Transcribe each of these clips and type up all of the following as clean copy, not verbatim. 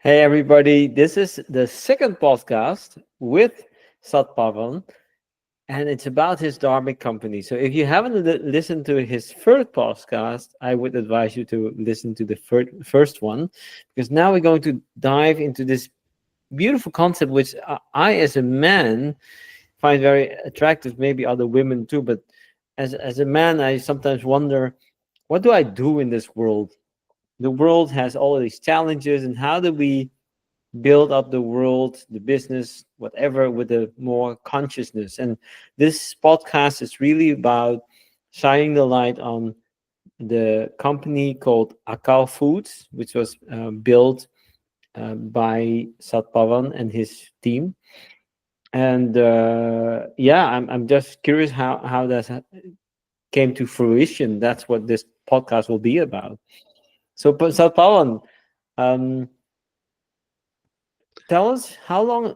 Hey everybody, this is the second podcast with Sat Pavan, and it's about his Dharmic company. So if you haven't listened to his first podcast, I would advise you to listen to the first one, because now we're going to dive into this beautiful concept, which I as a man, find very attractive, maybe other women too, but as a man, I sometimes wonder, what do I do in this world? The world has all of these challenges, and how do we build up the world, the business, whatever, with a more consciousness? And this podcast is really about shining the light on the company called Akal Foods, which was built by Sat Pavan and his team. And yeah, I'm just curious how that came to fruition. That's what this podcast will be about. So, Sat Pavan, um, tell us how long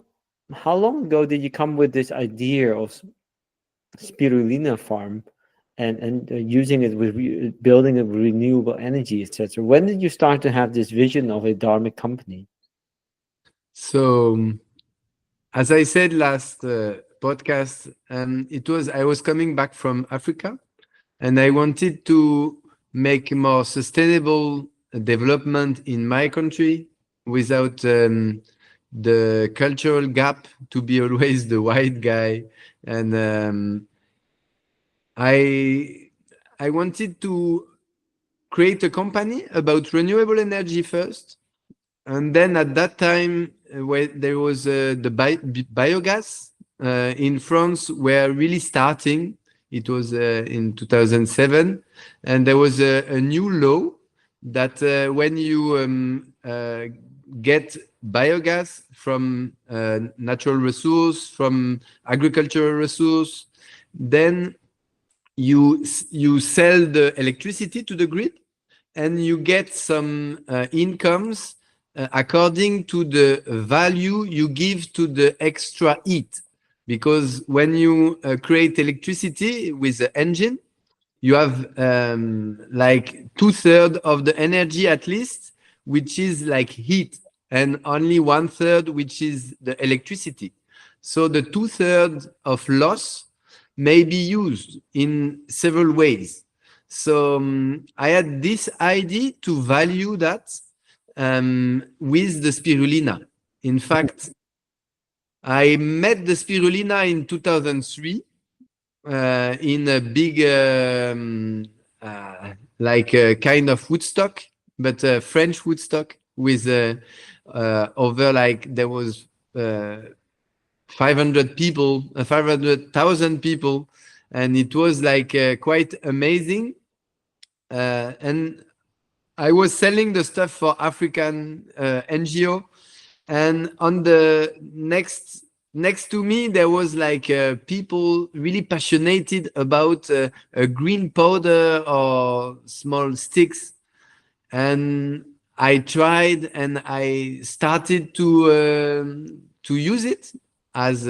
ago did you come with this idea of spirulina farm and using it with building a renewable energy, etc.? When did you start to have this vision of a dharmic company? So, as I said last podcast, I was coming back from Africa, and I wanted to make more sustainable development in my country without the cultural gap to be always the white guy. And I wanted to create a company about renewable energy first. And then at that time, where there was the biogas in France were really starting. It was in 2007, and there was a new law that when you get biogas from natural resource, from agricultural resource, then you sell the electricity to the grid, and you get some incomes according to the value you give to the extra heat. Because when you create electricity with the engine, you have like 2/3 of the energy at least, which is like heat, and only 1/3, which is the electricity. So the 2/3 of loss may be used in several ways. So I had this idea to value that with the spirulina. In fact, I met the spirulina in 2003 in a big, like a kind of Woodstock, but a French Woodstock with over, like, there was 500 people, 500,000 people, and it was like quite amazing. And I was selling the stuff for African NGO, and on the next to me there was like people really passionate about a green powder or small sticks, and I tried and I started to use it as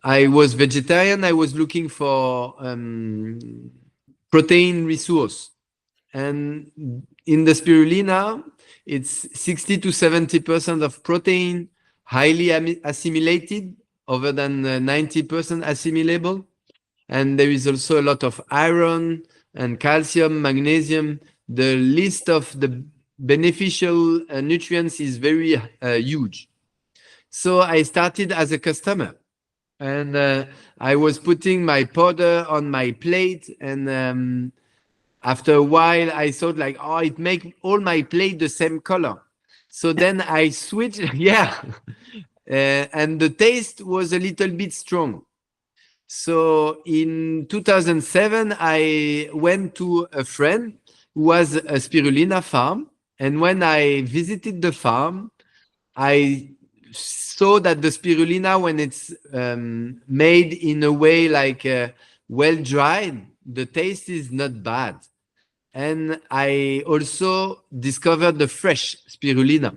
I was vegetarian. I was looking for protein resource, and in the spirulina, it's 60 to 70% of protein, highly assimilated, over than 90% assimilable. And there is also a lot of iron and calcium, magnesium. The list of the beneficial nutrients is very huge. So I started as a customer, and I was putting my powder on my plate, and after a while, I thought like, oh, it makes all my plate the same color. So then I switched, yeah. And the taste was a little bit strong. So in 2007, I went to a friend who was a spirulina farm. And when I visited the farm, I saw that the spirulina, when it's made in a way like well dried, the taste is not bad. And I also discovered the fresh spirulina.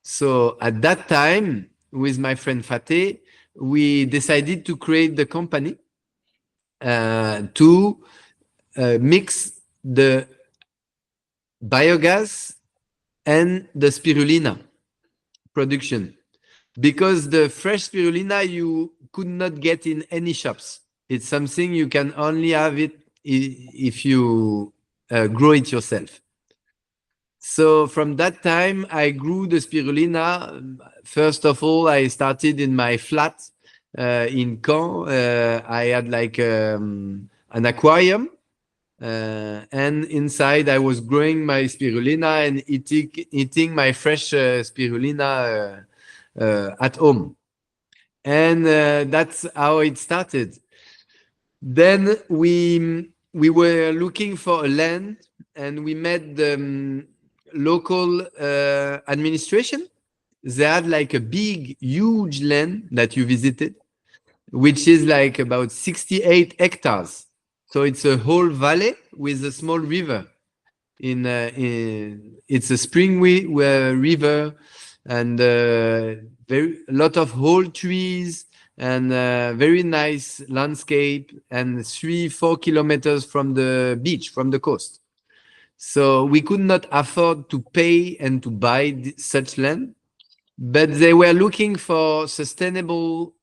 So at that time, with my friend Fateh, we decided to create the company to mix the biogas and the spirulina. production, because the fresh spirulina you could not get in any shops. It's something you can only have it if you grow it yourself. So from that time, I grew the spirulina. First of all, I started in my flat in Caen. I had like an aquarium, and inside I was growing my spirulina and eating my fresh spirulina at home. And that's how it started. Then we were looking for a land, and we met the local administration. They had like a big, huge land that you visited, which is like about 68 hectares. So it's a whole valley with a small river. It's a spring river, and very a lot of whole trees, and very nice landscape, and 3-4 kilometers from the beach, from the coast. So we could not afford to pay and to buy such land, but they were looking for sustainable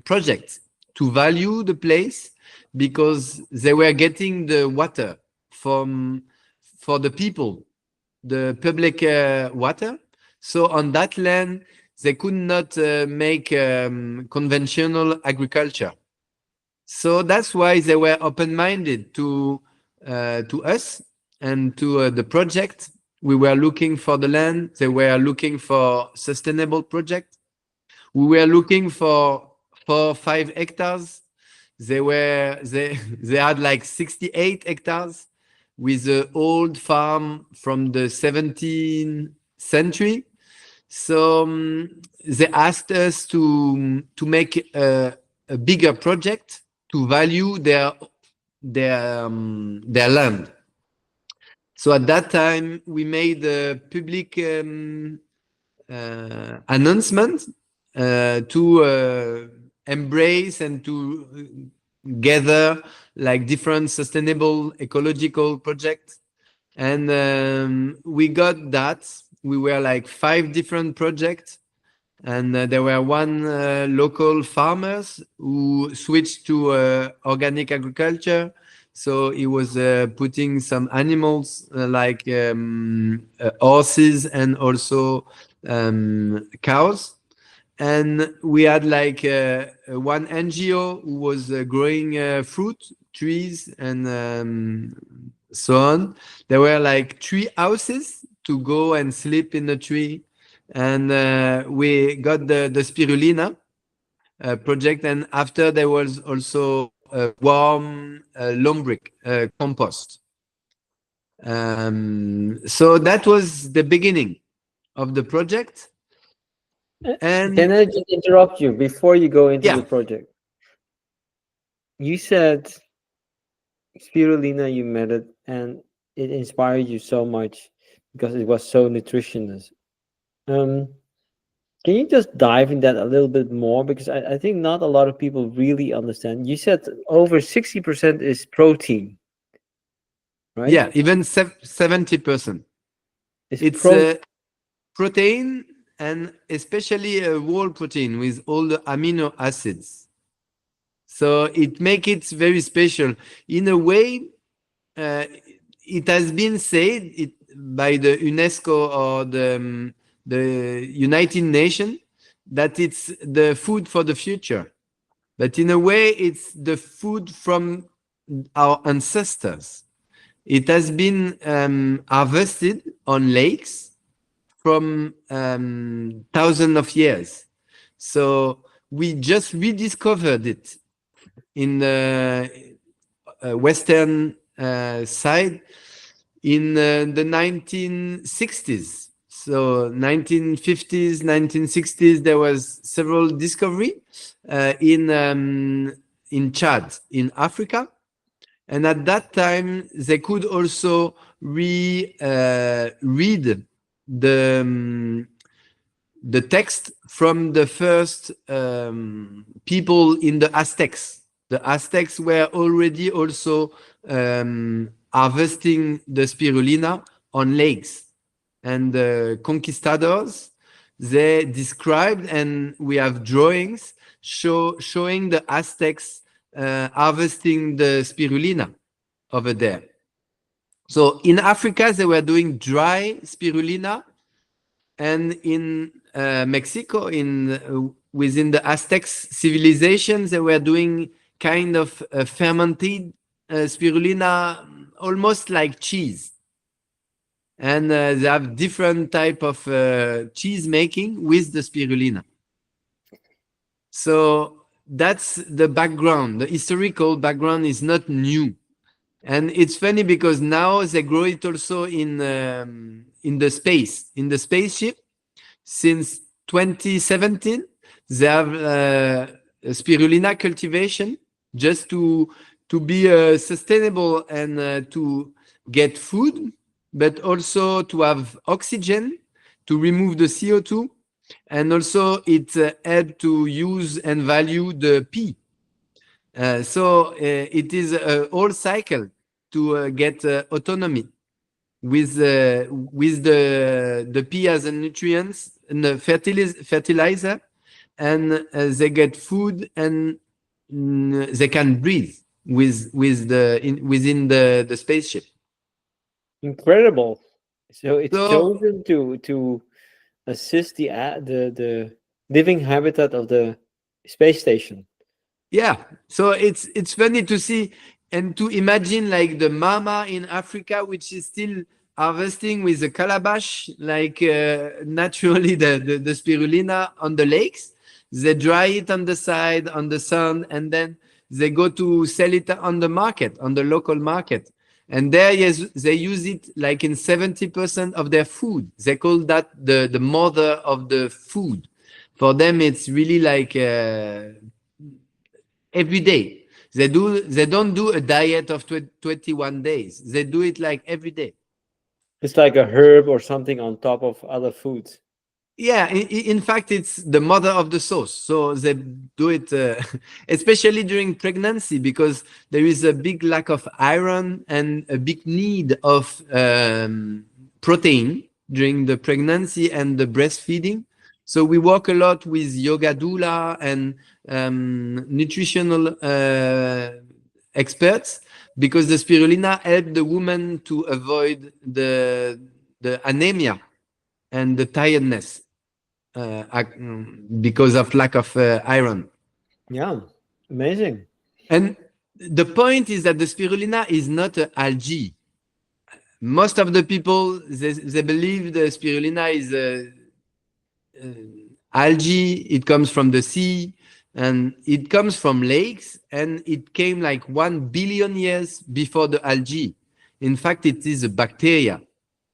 projects to value the place, because they were getting the water for the people, the public water. So on that land, they could not make conventional agriculture. So that's why they were open-minded to us and to the project. We were looking for the land. They were looking for sustainable project. We were looking for 5 hectares. They had like 68 hectares with an old farm from the 17th century. So they asked us to make a bigger project to value their land. So at that time, we made a public announcement to embrace and to gather like different sustainable ecological projects. And we got that. We were like 5 different projects, and there were one local farmers who switched to organic agriculture. So he was putting some animals like horses and also cows. And we had like one NGO who was growing fruit trees and so on. There were like 3 houses to go and sleep in the tree. And we got the spirulina project. And after, there was also a warm lombric compost. So that was the beginning of the project. And can I just interrupt you before you go into yeah, the project? You said spirulina, you met it, and it inspired you so much because it was so nutritious. Can you just dive in that a little bit more? Because I think not a lot of people really understand. You said over 60% is protein, right? yeah, even 70%. It's protein, and especially a whole protein with all the amino acids. So it makes it very special. In a way, it has been said by the UNESCO or the United Nations that it's the food for the future. But in a way, it's the food from our ancestors. It has been harvested on lakes from thousands of years. So we just rediscovered it in the western side in the 1960s. So 1950s, 1960s, there was several discovery in Chad, in Africa. And at that time, they could also read the text from the first people in the Aztecs. The Aztecs were already also harvesting the spirulina on lakes. And the conquistadors, they described, and we have drawings showing the Aztecs harvesting the spirulina over there. So in Africa, they were doing dry spirulina, and in Mexico, within the Aztec civilization, they were doing kind of fermented spirulina, almost like cheese. And they have different type of cheese making with the spirulina. So that's the background. The historical background is not new. And it's funny because now they grow it also in the spaceship. Since 2017, they have spirulina cultivation just to be sustainable and to get food, but also to have oxygen, to remove the CO2, and also it helps to use and value the pea. So it is a whole cycle to get autonomy with the pea as a nutrients and the fertilizer, and they get food, and they can breathe within the spaceship. Incredible. So it's So chosen to assist the living habitat of the space station. yeah, so it's funny to see and to imagine like the mama in Africa, which is still harvesting with a calabash, like naturally the spirulina on the lakes. They dry it on the side, on the sun, and then they go to sell it on the market, on the local market. And there, yes, they use it like in 70% of their food. They call that the mother of the food. For them, it's really like every day. They don't do a diet of 21 days. They do it like every day. It's like a herb or something on top of other foods. Yeah, in fact, it's the mother of the sauce. So they do it, especially during pregnancy, because there is a big lack of iron and a big need of protein during the pregnancy and the breastfeeding. So we work a lot with yoga doula and nutritional experts, because the spirulina help the woman to avoid the anemia and the tiredness because of lack of iron. Yeah, amazing. And the point is that the spirulina is not an algae. Most of the people, they believe the spirulina is algae. It comes from the sea, and it comes from lakes, and it came like 1 billion years before the algae. In fact, it is a bacteria,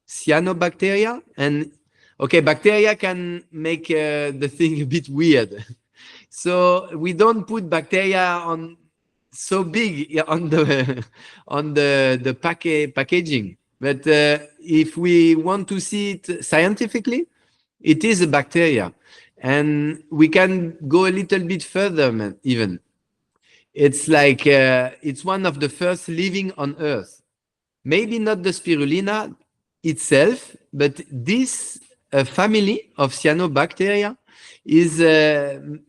cyanobacteria. And okay, bacteria can make the thing a bit weird. So we don't put bacteria on so big on the packaging. But if we want to see it scientifically, it is a bacteria. And we can go a little bit further, man, even. It's like it's one of the first living on Earth. Maybe not the spirulina itself, but this family of cyanobacteria is the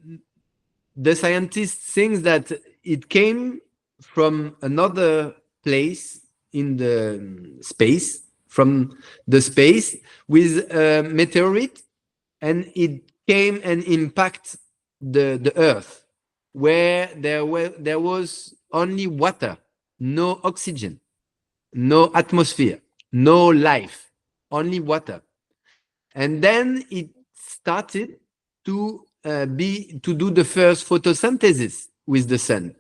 scientists think that it came from another place in the space, from the space with a meteorite, and it came and impact the Earth, where there was only water, no oxygen, no atmosphere, no life, only water. And then it started to do the first photosynthesis with the sun.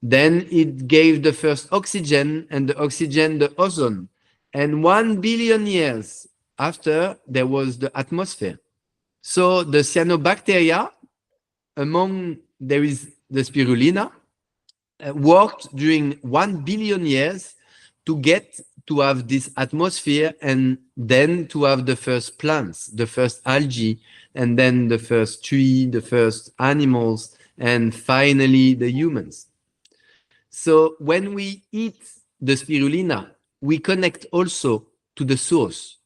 Then it gave the first oxygen, and the oxygen the ozone. And 1 billion years after, there was the atmosphere. So the cyanobacteria, there is the spirulina, worked during 1 billion years to get to have this atmosphere, and then to have the first plants, the first algae, and then the first tree, the first animals, and finally the humans. So when we eat the spirulina, we connect also to the source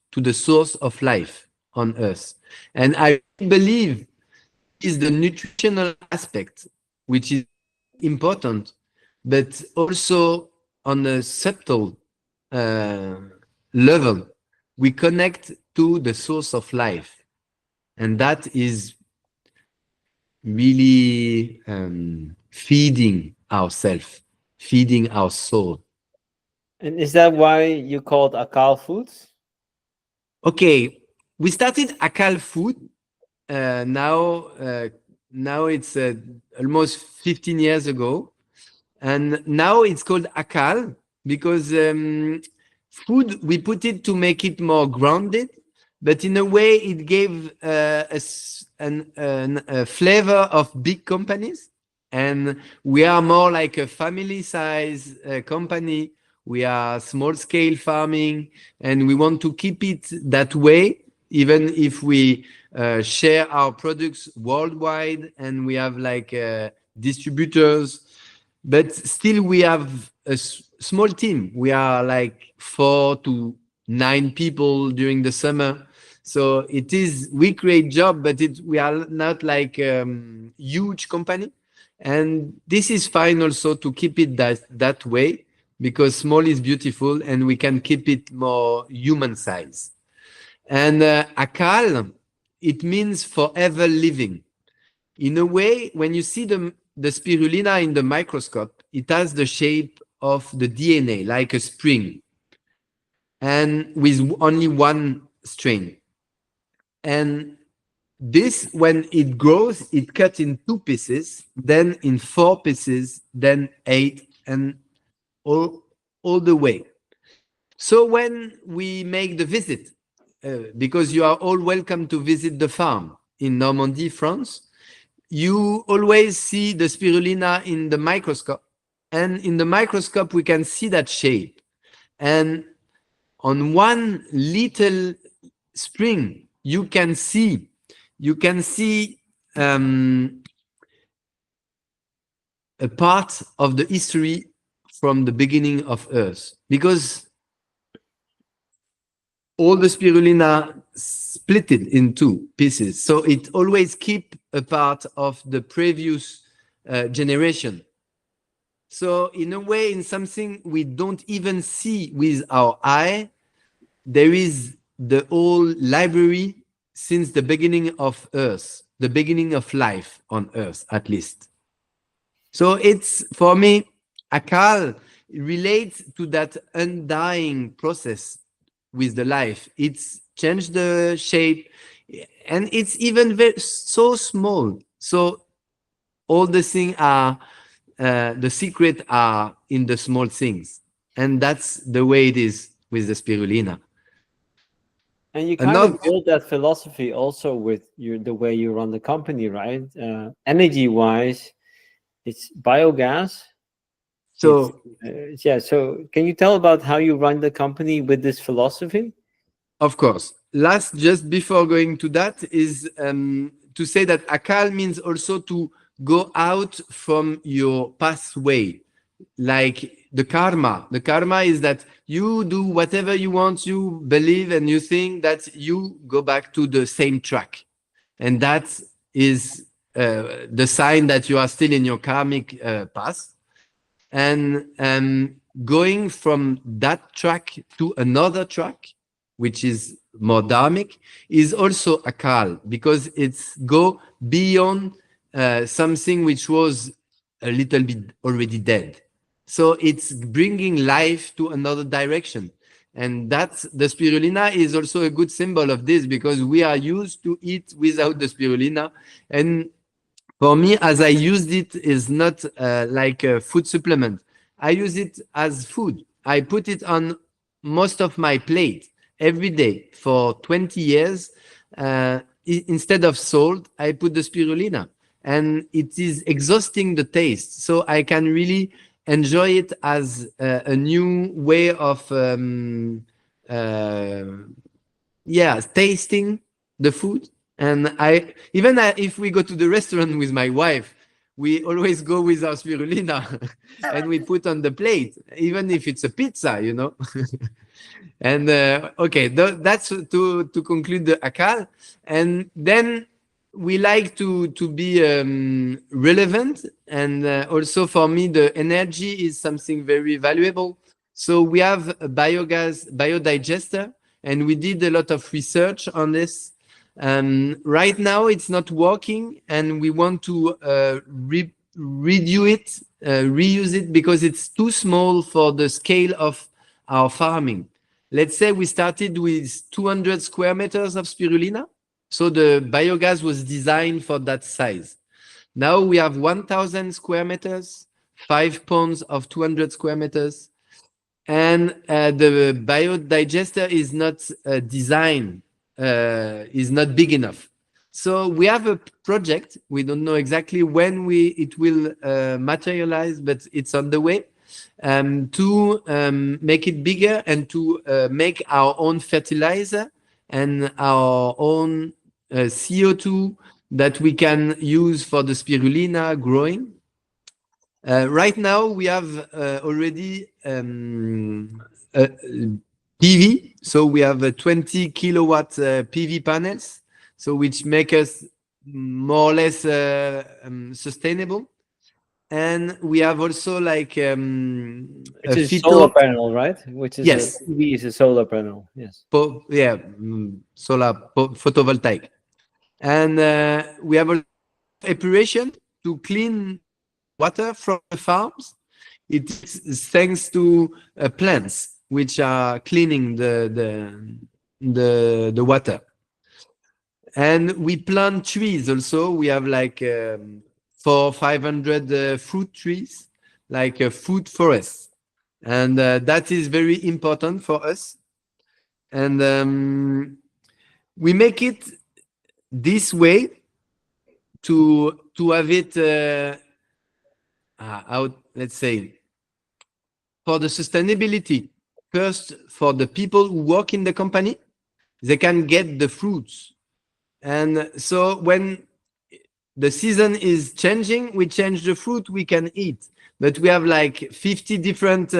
of life. on Earth. And I believe is the nutritional aspect, which is important, but also on a subtle uh, level, we connect to the source of life. And that is really feeding ourselves, feeding our soul. And is that why you called Akal Foods? Okay, we started Akal Food. Now it's almost 15 years ago, and now it's called Akal because food we put it to make it more grounded, but in a way it gave a flavor of big companies, and we are more like a family size company. We are small scale farming, and we want to keep it that way, even if we share our products worldwide and we have like distributors, but still we have a small team. We are like 4 to 9 people during the summer. So it is, we create job, but we are not like huge company. And this is fine also to keep it that way, because small is beautiful and we can keep it more human size. And Akal, it means forever living. In a way, when you see the spirulina in the microscope, it has the shape of the DNA, like a spring, and with only one strain. And this, when it grows, it cuts in 2 pieces, then in 4 pieces, then 8, and all the way. So when we make the visit, because you are all welcome to visit the farm in Normandy, France, you always see the spirulina in the microscope. And in the microscope, we can see that shape. And on one little spring, you can see um, a part of the history from the beginning of Earth, because all the spirulina split it in 2 pieces. So it always keep a part of the previous generation. So in a way, in something we don't even see with our eye, there is the whole library since the beginning of Earth, the beginning of life on Earth, at least. So it's, for me, Akal relates to that undying process with the life. It's changed the shape, and it's even so small. So all the things are, the secret are in the small things. And that's the way it is with the spirulina. And you kind Another, of build that philosophy also with the way you run the company, right? Energy wise, it's biogas. so Yeah. So can you tell about how you run the company with this philosophy? of course, last, just before going to that, is to say that Akal means also to go out from your pathway, like the karma. The karma is that you do whatever you want, you believe, and you think that you go back to the same track. And that is the sign that you are still in your karmic path. And going from that track to another track, which is more dharmic, is also akal, because it's go beyond something which was a little bit already dead. So it's bringing life to another direction. And that's, the spirulina is also a good symbol of this, because we are used to eat without the spirulina. And for me, as I used it, is not like a food supplement. I use it as food. I put it on most of my plate every day for 20 years. Instead of salt, I put the spirulina, and it is exhausting the taste. So I can really enjoy it as a new way of uh, tasting the food. And if we go to the restaurant with my wife, we always go with our spirulina and we put on the plate, even if it's a pizza, you know. And okay, that's to conclude the Akal. And then we like to be relevant, and also for me the energy is something very valuable. So we have a biogas biodigester, and we did a lot of research on this. Right now it's not working, and we want to redo it, reuse it, because it's too small for the scale of our farming. Let's say we started with 200 square meters of spirulina. So the biogas was designed for that size. Now we have 1,000 square meters, 5 ponds of 200 square meters. And the biodigester is not designed, is not big enough. So we have a project. We don't know exactly when it will materialize, but it's on the way, to make it bigger and to make our own fertilizer and our own CO2 that we can use for the spirulina growing. Right now we have already PV, so we have 20 kilowatt PV panels, so which make us more or less sustainable. And we have also like Which is solar panel, right? Which is yes, PV is a solar panel. Yes. Solar photovoltaic. And we have also epuration to clean water from the farms. It is thanks to plants which are cleaning the water. And we plant trees also. We have like 500 fruit trees, like a fruit forest. And that is very important for us. And we make it this way to have it out, let's say, for the sustainability. First, for the people who work in the company, they can get the fruits. And so when the season is changing, we change the fruit we can eat. But we have like 50 different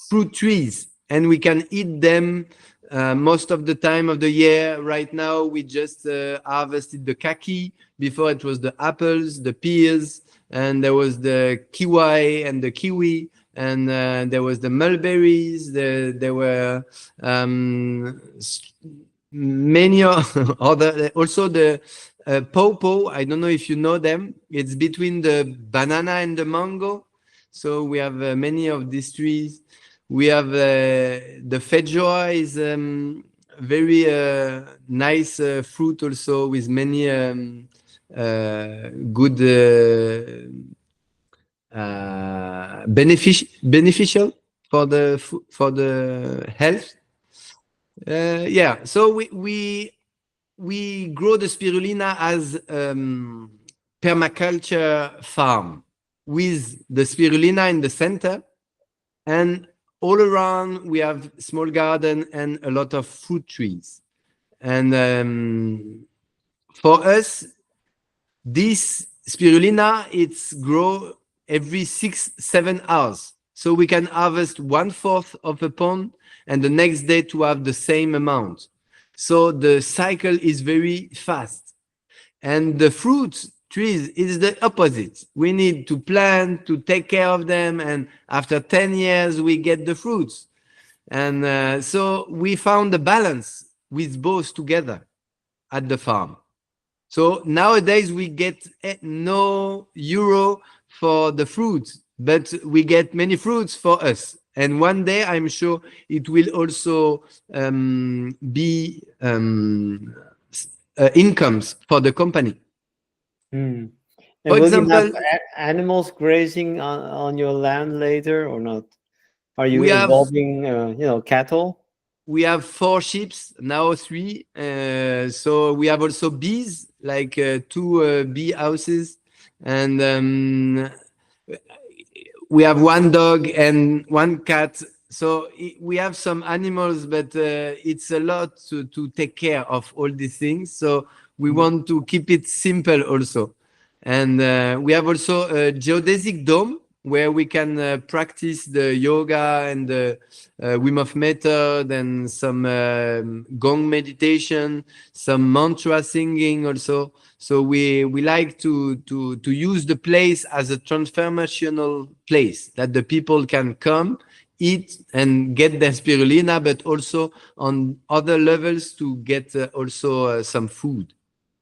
fruit trees, and we can eat them most of the time of the year. Right now, we just harvested the kaki. Before it was the apples, the pears, and there was the kiwi and the kiwi, and there was the mulberries. There were many other, also the pawpaw. I don't know if you know them. It's between the banana and the mango. So we have many of these trees. We have the feijoa is very nice fruit also, with many good beneficial for the health. Yeah, so we grow the spirulina as permaculture farm, with the spirulina in the center, and all around we have small garden and a lot of fruit trees. And for us, this spirulina, it's grow every 6-7 hours. So we can harvest 1/4 of a pond, and the next day to have the same amount. So the cycle is very fast. And the fruit trees is the opposite. We need to plant, to take care of them, and after 10 years we get the fruits. And so we found a balance with both together at the farm. So nowadays we get no euro for the fruits, but we get many fruits for us. And one day I'm sure it will also be incomes for the company. And For will example, you have animals grazing on your land later or not? Are you we have involving, cattle? we have 4 sheep, now 3. So we have also bees, like 2 bee houses, and we have 1 dog and 1 cat. So we have some animals, but it's a lot to take care of all these things. So we want to keep it simple also. And we have also a geodesic dome where we can practice the yoga and the Wim Hof method and some gong meditation, some mantra singing also. So we like to use the place as a transformational place that the people can come, eat and get their spirulina, but also on other levels to get also some food,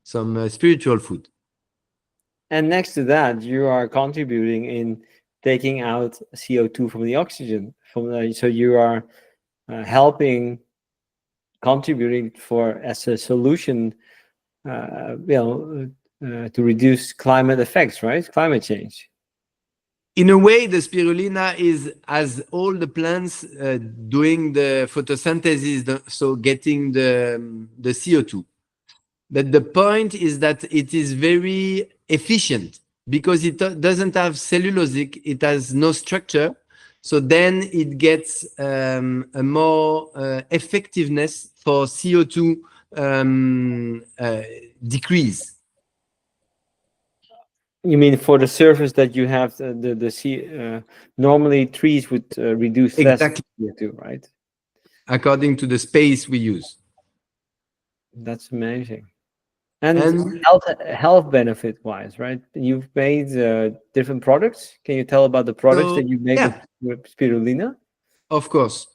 some spiritual food. And next to that, you are contributing in taking out CO2 from the oxygen. So you are helping, contributing for as a solution, to reduce climate effects, right? Climate change. In a way, the spirulina is as all the plants doing the photosynthesis, so getting the CO2. But the point is that it is very efficient because it doesn't have cellulosic, it has no structure. So then it gets a more effectiveness for CO2 decrease. You mean for the surface that you have the sea? Normally, trees would reduce less Exactly, CO2, right? according to the space we use. That's amazing. And And health benefit wise, right? You've made different products. Can you tell about the products so, that you make yeah, with spirulina? of course.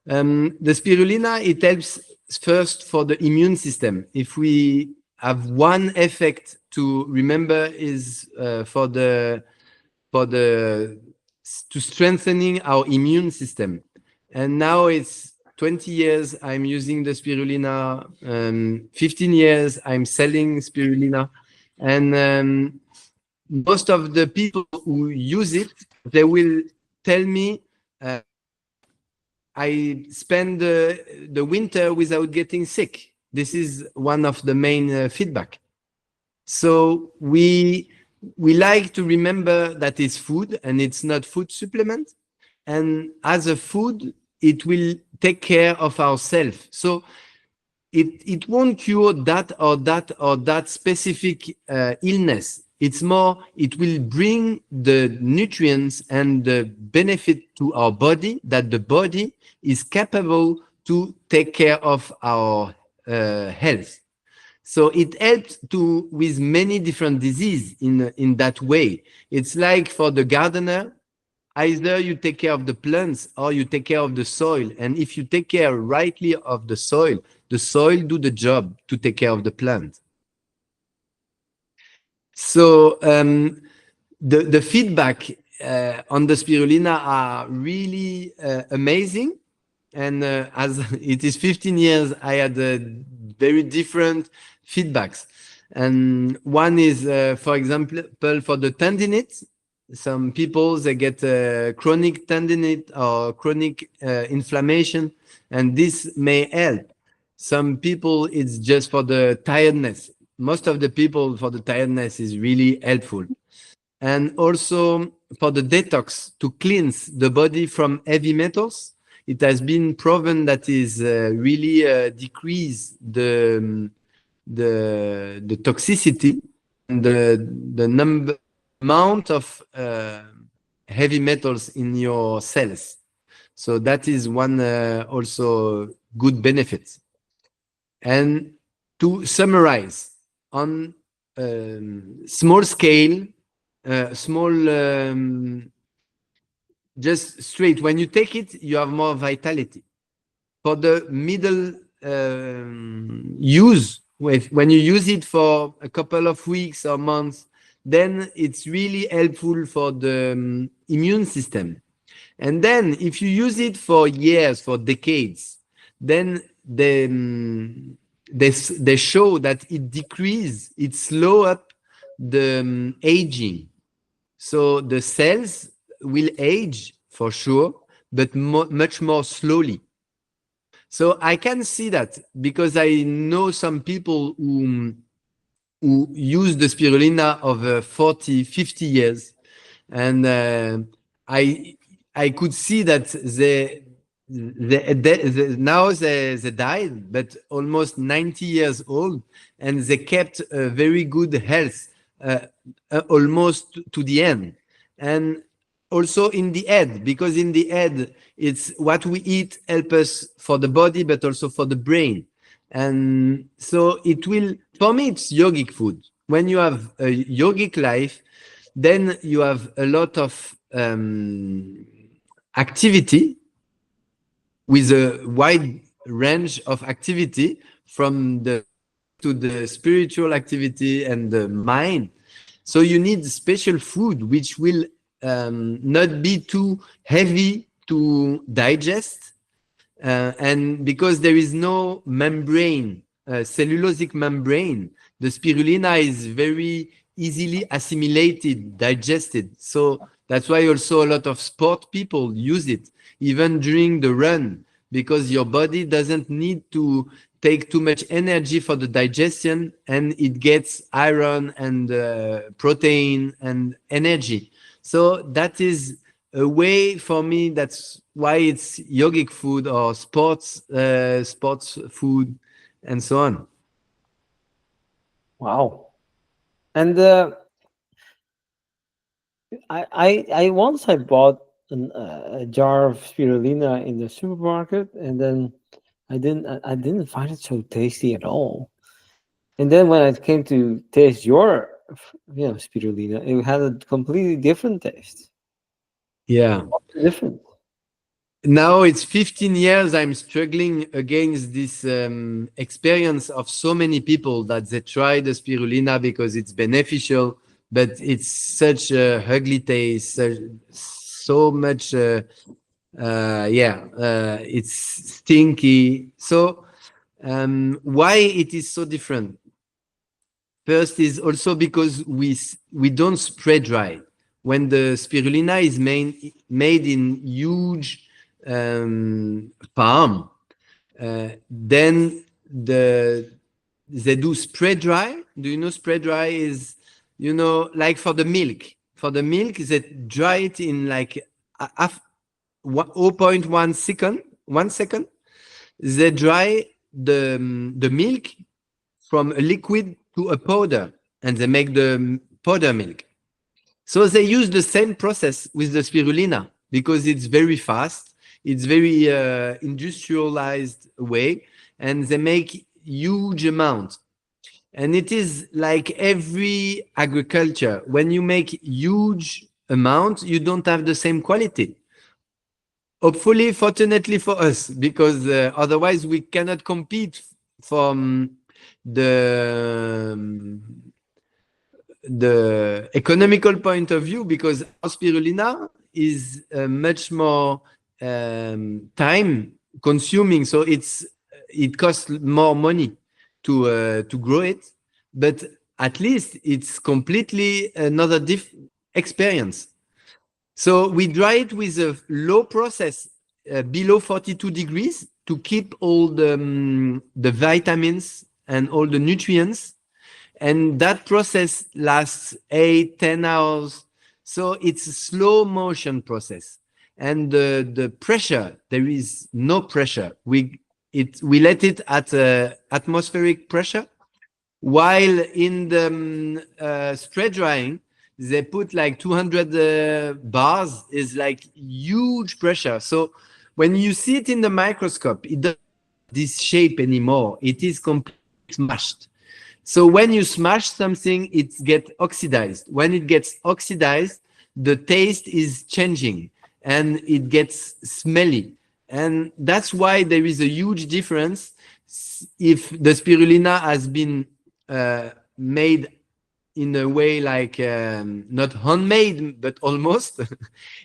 The spirulina, it helps first for the immune system. If we have one effect to remember is for the to strengthening our immune system. And now it's 20 years I'm using the spirulina. 15 years I'm selling spirulina, and most of the people who use it, they will tell me. I spend the winter without getting sick. This is one of the main feedback. So we like to remember that it's food and it's not food supplement. And as a food, it will take care of ourselves. So it won't cure that or that or that specific illness. It's more, it will bring the nutrients and the benefit to our body that the body is capable to take care of our health. So it helps to with many different diseases in that way. It's like for the gardener, either you take care of the plants or you take care of the soil. And if you take care rightly of the soil do the job to take care of the plant. So the feedback on the spirulina are really amazing. And as it is 15 years, I had very different feedbacks. And one is, for example, for the tendinite. Some people, they get chronic tendinite or chronic inflammation, and this may help. Some people, it's just for the tiredness. Most of the people for the tiredness is really helpful. And also for the detox, to cleanse the body from heavy metals. It has been proven that is really decrease the toxicity and the amount of heavy metals in your cells. So that is one also good benefit. And to summarize, on small scale, just straight, when you take it, you have more vitality. For the middle use, when you use it for a couple of weeks or months, then it's really helpful for the immune system. And then if you use it for years, for decades, then they show that it decreases, it slow up the aging. So the cells will age for sure, but much more slowly. So I can see that because I know some people who use the spirulina over 40, 50 years. And I could see that now they died, but almost 90 years old, and they kept a very good health uh, almost to the end. And also in the head, because in the head, it's what we eat help us for the body, but also for the brain. And so it will, for me, it's yogic food. When you have a yogic life, then you have a lot of activity with a wide range of activity, from the to the spiritual activity and the mind. So you need special food which will not be too heavy to digest, and because there is no membrane, cellulosic membrane, the spirulina is very easily assimilated, digested. So that's why also a lot of sport people use it, even during the run, because your body doesn't need to take too much energy for the digestion, and it gets iron and protein and energy. So that is a way for me. That's why it's yogic food or sports food and so on. Wow. And I once I bought a jar of spirulina in the supermarket, and then I didn't find it so tasty at all. And then when I came to taste your, spirulina, it had a completely different taste. Yeah. Different. Now it's 15 years I'm struggling against this experience of so many people that they try the spirulina because it's beneficial, but it's such a ugly taste, so much, it's stinky. So why it is so different? First is also because we don't spray dry. When the spirulina is made in huge farm, then they do spray dry. Do you know spray dry is, like for the milk? For the milk, they dry it in like 0.1 second. 1 second. They dry the milk from a liquid to a powder, and they make the powder milk. So they use the same process with the spirulina because it's very fast, it's very industrialized way, and they make huge amount. And it is like every agriculture. When you make huge amount, you don't have the same quality. Hopefully, fortunately for us, because otherwise we cannot compete from the economical point of view, because our spirulina is much more time consuming, so it costs more money to grow it, but at least it's completely another experience. So we dry it with a low process, below 42 degrees, to keep all the vitamins and all the nutrients. And that process lasts 8-10 hours. So it's a slow motion process. And the pressure, there is no pressure. We let it at atmospheric pressure, while in the spray drying, they put like 200 bars, is like huge pressure. So when you see it in the microscope, it doesn't have this shape anymore. It is completely smashed. So when you smash something, it gets oxidized. When it gets oxidized, the taste is changing and it gets smelly. And that's why there is a huge difference if the spirulina has been made in a way like not handmade, but almost,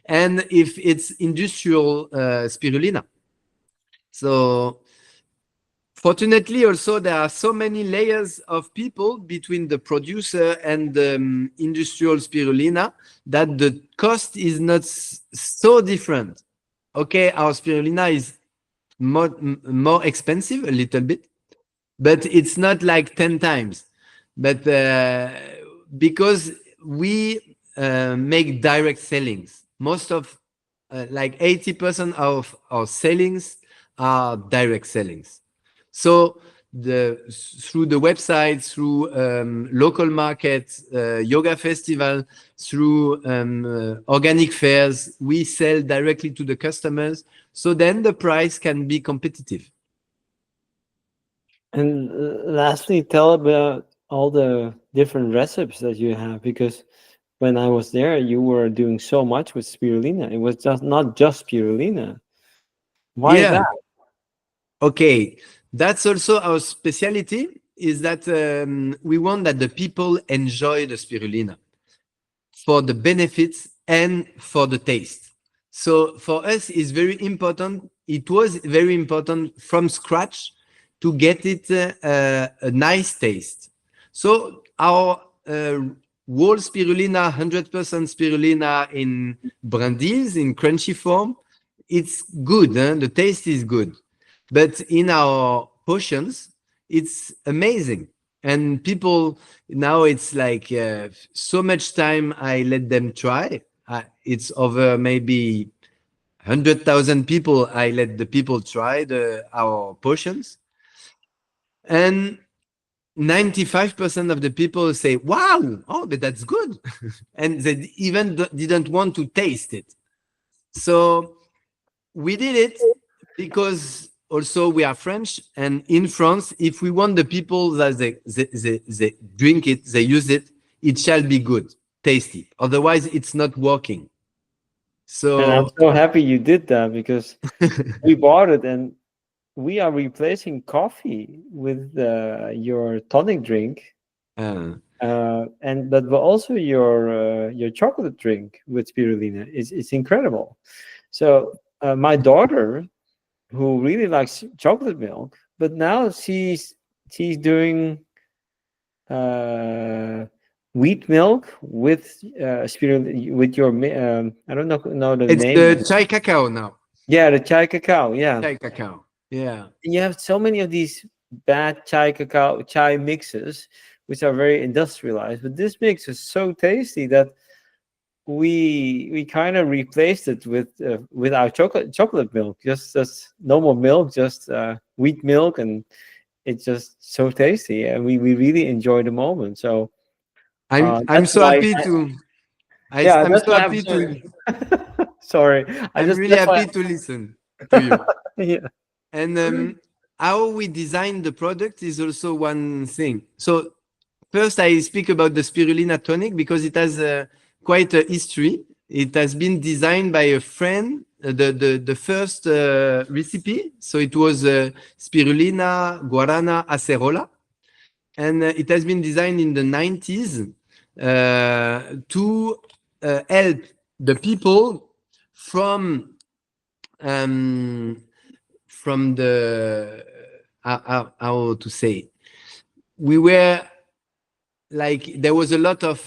and if it's industrial spirulina. So fortunately, also, there are so many layers of people between the producer and the industrial spirulina that the cost is not so different. Okay, our spirulina is more expensive a little bit, but it's not like 10 times. But because we make direct sellings, most of like 80% of our sellings are direct sellings. So through the website, through local markets, yoga festival, through organic fairs. We sell directly to the customers. So then the price can be competitive. And lastly, tell about all the different recipes that you have, because when I was there, you were doing so much with spirulina. It was just not just spirulina. Why Yeah. that? Okay. That's also our specialty, is that we want that the people enjoy the spirulina for the benefits and for the taste. So for us, it's very important. It was very important from scratch to get it a nice taste. So our whole spirulina, 100% spirulina in brandies, in crunchy form, it's good. The taste is good. But in our potions, it's amazing. And people now, it's like so much time I let them try. It's over maybe 100,000 people. I let the people try our potions, and 95% of the people say, "Wow, oh, but that's good," and they even didn't want to taste it. So we did it because also we are French, and in France, if we want the people that they drink it, they use it, it shall be good, tasty. Otherwise, it's not working. And I'm So so happy you did that, because we bought it and we are replacing coffee with your tonic drink, uh, and but also your chocolate drink with spirulina. It's incredible. So my daughter, who really likes chocolate milk, but now she's doing uh, wheat milk with with your I don't know the it's name. the chai cacao now. Yeah, the chai cacao. Yeah, Chai cacao. Yeah. and you have so many of these bad chai mixes, which are very industrialized. But this mix is so tasty that we kind of replaced it with our chocolate milk, just normal milk, just wheat milk, and it's just so tasty, and we really enjoy the moment. So I'm that's so why, happy to yeah, I'm that's so why I'm happy so to sorry. I I'm just really that's why happy to listen to you. yeah. And how we design the product is also one thing. So first, I speak about the spirulina tonic because it has quite a history. It has been designed by a friend. The first recipe. So it was spirulina guarana acerola, and it has been designed in the 90s to help the people from um, the how to say, we were like, there was a lot of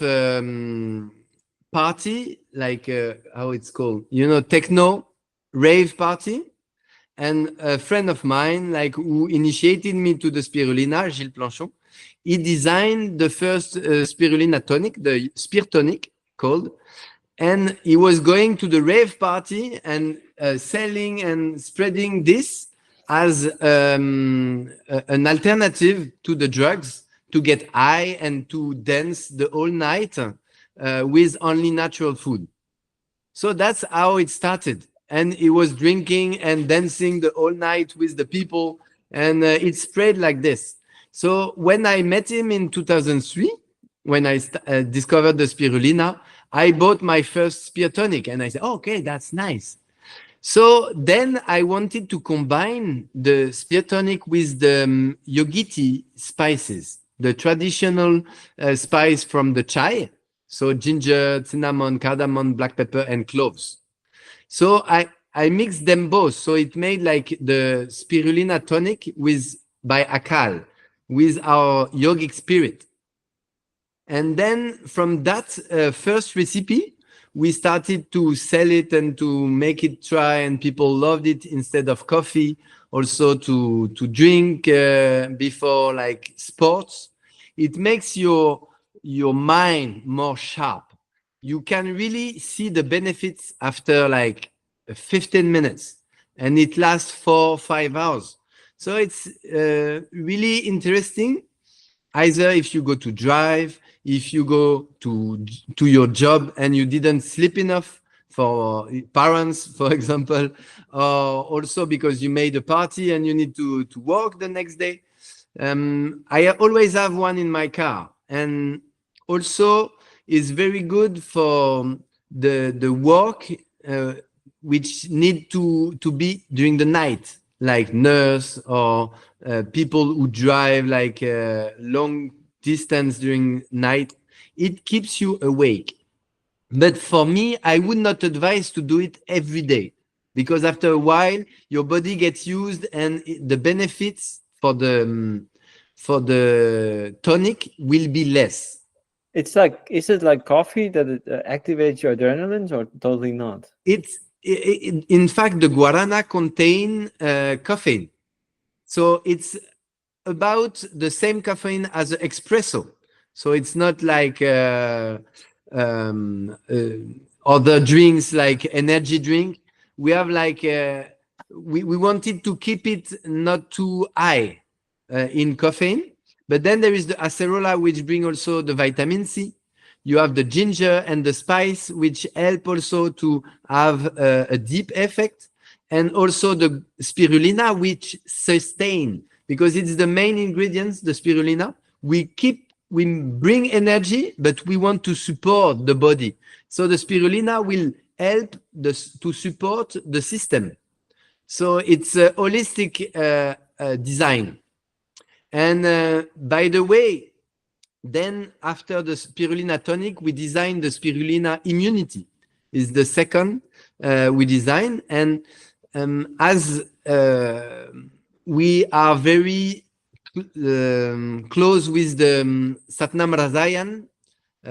party, like how it's called, techno rave party. And a friend of mine, like, who initiated me to the spirulina, Gilles Planchon, he designed the first spirulina tonic, the Spir tonic called, and he was going to the rave party and selling and spreading this as an alternative to the drugs, to get high and to dance the whole night with only natural food. So that's how it started. And he was drinking and dancing the whole night with the people, and it spread like this. So when I met him in 2003, when I discovered the spirulina, I bought my first spear tonic, and I said, oh, okay, that's nice. So then I wanted to combine the spear tonic with the yogiti spices, the traditional spice from the chai. So ginger, cinnamon, cardamom, black pepper, and cloves. So I mixed them both. So it made like the spirulina tonic with by Akal, with our yogic spirit. And then from that first recipe, we started to sell it and to make it try, and people loved it instead of coffee. Also to drink before like sports. It makes your mind more sharp. You can really see the benefits after like 15 minutes, and it lasts 4 or 5 hours. So it's really interesting. Either if you go to drive, if you go to your job and you didn't sleep enough, for parents, for example, or also because you made a party and you need to work the next day. I always have one in my car, and also is very good for the work which need to be during the night, like nurse or people who drive like long distance during night. It keeps you awake. But for me, I would not advise to do it every day, because after a while, your body gets used, and the benefits for the tonic will be less. It's like, is it like coffee that it activates your adrenaline, or totally not? In fact, the guarana contain caffeine. So it's about the same caffeine as the espresso. So it's not like other drinks like energy drink. We have like, we wanted to keep it not too high in caffeine. But then there is the acerola, which bring also the vitamin C. You have the ginger and the spice, which help also to have a deep effect. And also the spirulina, which sustain, because it's the main ingredients, the spirulina. We bring energy, but we want to support the body. So the spirulina will help to support the system. So it's a holistic design. And by the way, then after the spirulina tonic, we designed the spirulina immunity. Is the second we design. And as we are very close with the Satnam Rasayan,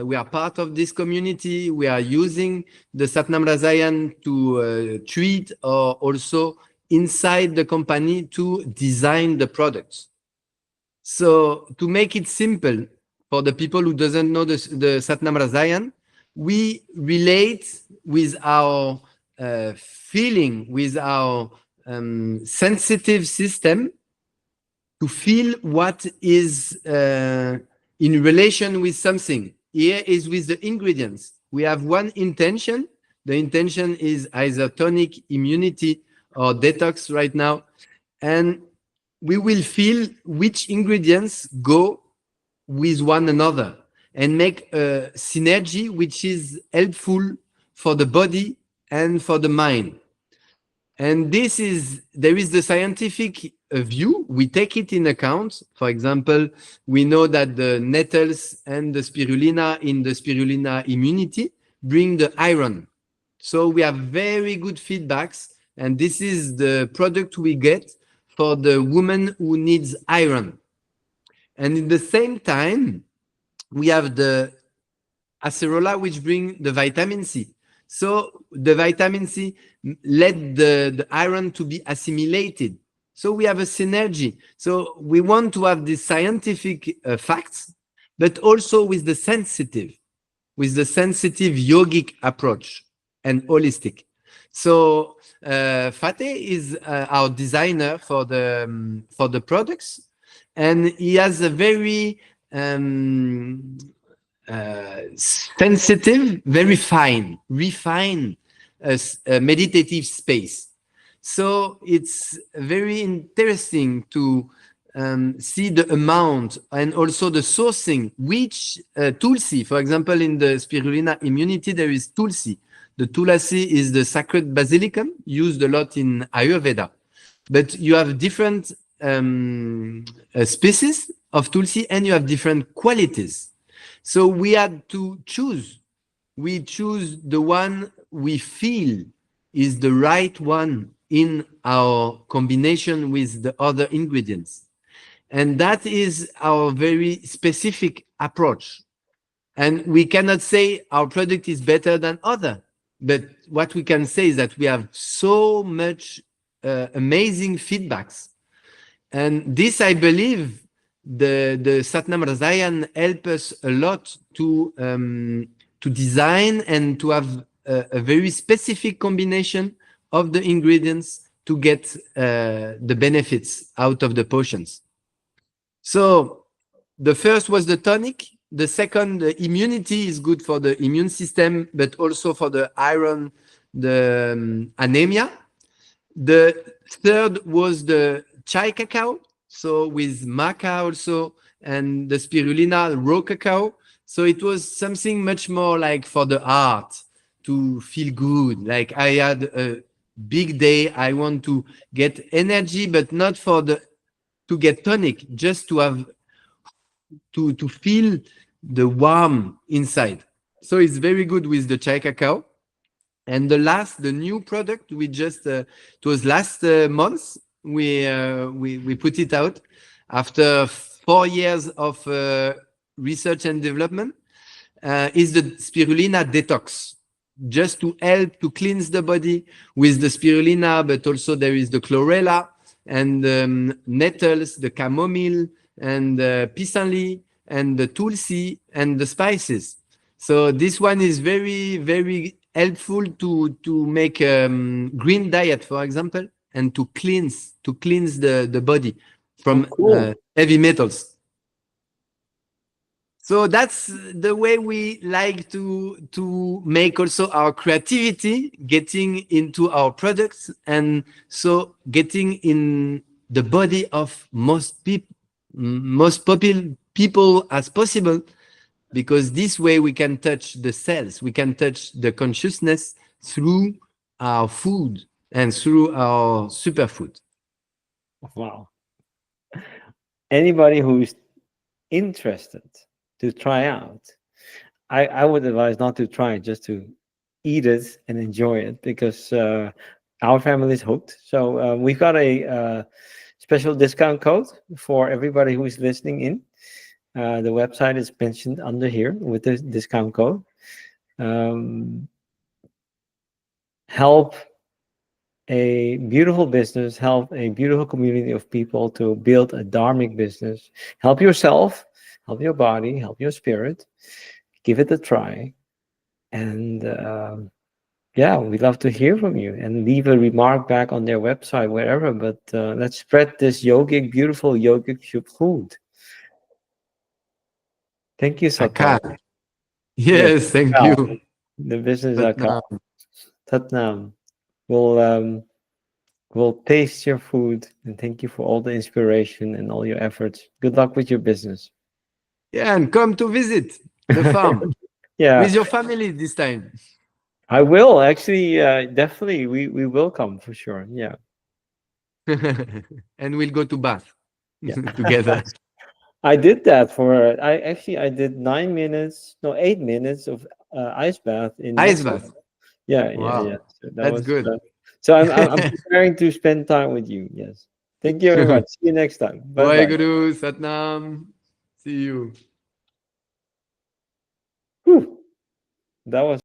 we are part of this community. We are using the Satnam Rasayan to treat, or also inside the company to design the products. So to make it simple for the people who doesn't know the Satnam Rasayan, we relate with our feeling, with our sensitive system, to feel what is in relation with something. Here is with the ingredients. We have one intention. The intention is either tonic, immunity, or detox right now. And we will feel which ingredients go with one another and make a synergy which is helpful for the body and for the mind. And there is the scientific view. We take it in account. For example, we know that the nettles and the spirulina in the spirulina immunity bring the iron. So we have very good feedbacks, and this is the product we get for the woman who needs iron. And at the same time, we have the acerola, which bring the vitamin C. So the vitamin C let the iron to be assimilated. So we have a synergy. So we want to have the scientific facts, but also with the sensitive yogic approach and holistic. So Fateh is our designer for the products, and he has a very sensitive, very refined meditative space. So it's very interesting to see the amount and also the sourcing, which tulsi, for example, in the spirulina immunity, there is tulsi. The tulasi is the sacred basilicum used a lot in Ayurveda. But you have different species of tulsi, and you have different qualities. So we had to choose. We choose the one we feel is the right one in our combination with the other ingredients. And that is our very specific approach. And we cannot say our product is better than other. But what we can say is that we have so much amazing feedbacks. And this, I believe, the Satnam Rasayan help us a lot to design and to have a very specific combination of the ingredients to get the benefits out of the potions. So the first was the tonic. The second, the immunity, is good for the immune system, but also for the iron, the anemia. The third was the chai cacao, so with maca also, and the spirulina, raw cacao. So it was something much more like for the heart, to feel good. Like I had a big day, I want to get energy, but not for the to get tonic, just to have to feel the warm inside. So it's very good with the chai cacao. And the new product we just it was last month we put it out after 4 years of research and development. Is the spirulina detox, just to help to cleanse the body with the spirulina, but also there is the chlorella and nettles, the chamomile and pissenlit and the tulsi and the spices. So this one is very, very helpful to make green diet, for example, and to cleanse the body from Cool. heavy metals. So that's the way we like to make also our creativity getting into our products, and so getting in the body of most people as possible, because this way we can touch the cells, we can touch the consciousness through our food and through our superfood. Wow. Anybody who's interested to try out, I would advise not to try it, just to eat it and enjoy it, because our family is hooked. So we've got a special discount code for everybody who is listening in. The website is mentioned under here with the discount code. Help a beautiful business, help a beautiful community of people to build a dharmic business. Help yourself, help your body, help your spirit. Give it a try. And yeah, we'd love to hear from you, and leave a remark back on their website, wherever. But let's spread this yogic, beautiful yogic food. Thank you, Sat Pavan. Akal. Yes, Yes, thank Akal. you. The business But Akal. now, Satnam. We'll taste your food, and thank you for all the inspiration and all your efforts. Good luck with your business. yeah, and come to visit the farm Yeah, with your family this time. I will actually. Definitely, we will come for sure. Yeah, And we'll go to bath yeah. together. I did that for. I did 9 minutes, no, 8 minutes of ice bath in Ice Mexico. bath. Yeah, yeah, yeah. Wow, So that that's was. good. So I'm preparing to spend time with you. Yes. Thank you very much. See you next time. Bye bye. Guru, Satnam. See you. Whew, that was.